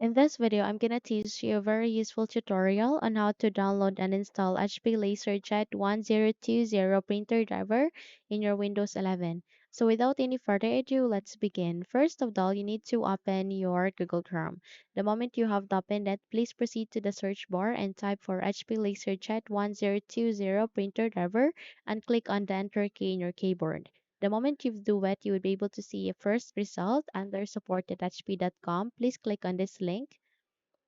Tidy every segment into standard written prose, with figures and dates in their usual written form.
In this video, I'm gonna teach you a very useful tutorial on how to download and install HP LaserJet 1020 printer driver in your Windows 11. So without any further ado, let's begin. First of all, you need to open your Google Chrome. The moment you have opened it, please proceed to the search bar and type for HP LaserJet 1020 printer driver and click on the enter key in your keyboard. The moment you do it, you will be able to see a first result under support.hp.com. Please click on this link.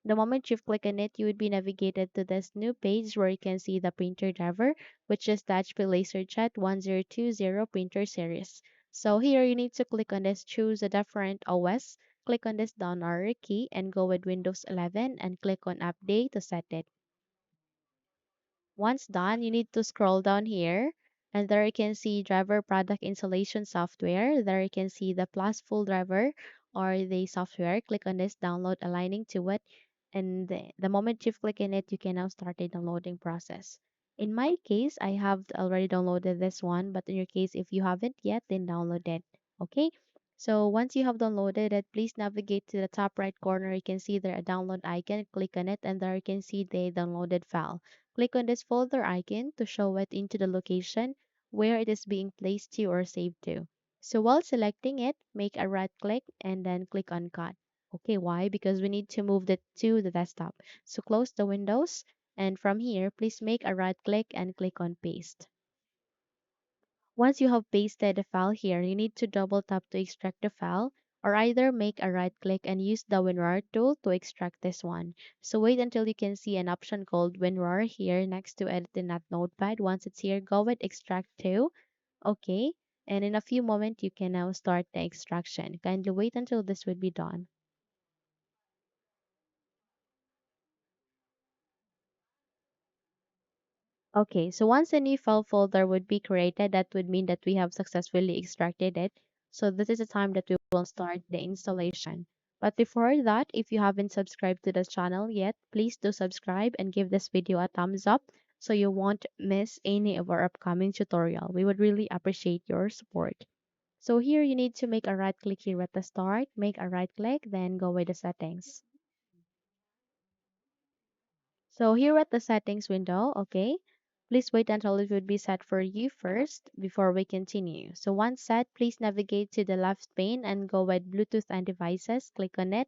The moment you've clicked on it, you would be navigated to this new page where you can see the printer driver, which is the HP LaserJet 1020 printer series. So here you need to click on this, choose a different OS, click on this down arrow key and go with Windows 11 and click on update to set it. Once done, you need to scroll down here and there you can see driver product installation software. There you can see the plus full driver or the software. Click on this download aligning to it. And the moment you click in it, you can now start the downloading process. In my case, I have already downloaded this one, but in your case, if you haven't yet, then download it. Okay. So once you have downloaded it, please navigate to the top right corner. You can see there a download icon. Click on it and there you can see the downloaded file. Click on this folder icon to show it into the location where it is being placed to or saved to. So while selecting it, make a right click and then click on cut. Okay, why? Because we need to move it to the desktop. So close the windows and from here, please make a right click and click on paste. Once you have pasted the file here, you need to double tap to extract the file or either make a right click and use the WinRAR tool to extract this one. So wait until you can see an option called WinRAR here next to edit in that notepad. Once it's here, go with extract to. Okay. And in a few moments, you can now start the extraction. Kindly wait until this would be done. Okay, so once a new file folder would be created, that would mean that we have successfully extracted it. So this is the time that we will start the installation. But before that, if you haven't subscribed to the channel yet, please do subscribe and give this video a thumbs up so you won't miss any of our upcoming tutorial. We would really appreciate your support. So here you need to make a right click here at the start, make a right click, then go with the settings. So here at the settings window, okay, please wait until it would be set for you first before we continue. So once set, please navigate to the left pane and go with Bluetooth and devices. Click on it.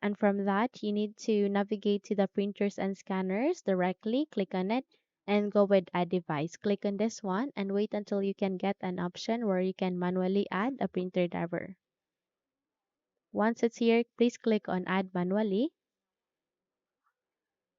And from that, you need to navigate to the printers and scanners directly. Click on it and go with add device. Click on this one and wait until you can get an option where you can manually add a printer driver. Once it's here, please click on add manually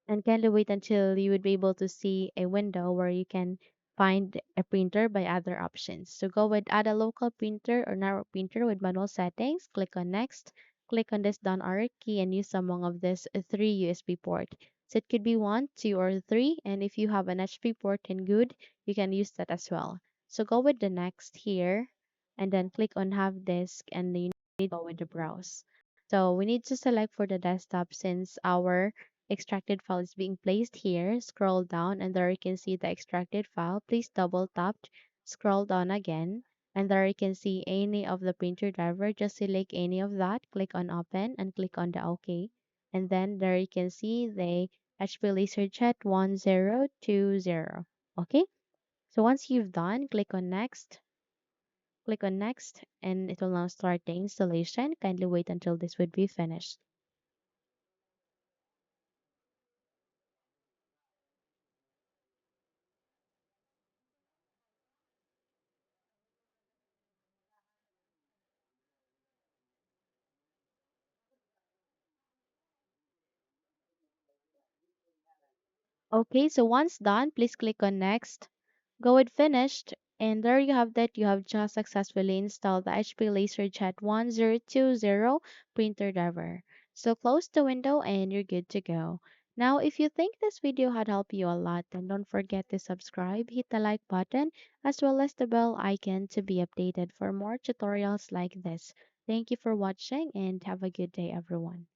and kindly wait until you would be able to see a window where you can find a printer by other options. So go with add a local printer or narrow printer with manual settings, click on next, click on this down arrow key and use among of this three USB port. So it could be one, two, or three, and if you have an HP port and good, you can use that as well. So go with the next here and then click on have disk and then you need to go with the browse. So we need to select for the desktop since our extracted file is being placed here. Scroll down and there you can see the extracted file. Please double tap, scroll down again, and there you can see any of the printer driver. Just select any of that, click on open and click on the OK. And then there you can see the HP LaserJet 1020. Okay, so once you've done, click on next, and it will now start the installation. Kindly wait until this would be finished. Okay, so once done, please click on next. Go with finished. And there you have that. You have just successfully installed the HP LaserJet 1020 printer driver. So close the window and you're good to go. Now, if you think this video had helped you a lot, then don't forget to subscribe, hit the like button, as well as the bell icon to be updated for more tutorials like this. Thank you for watching and have a good day, everyone.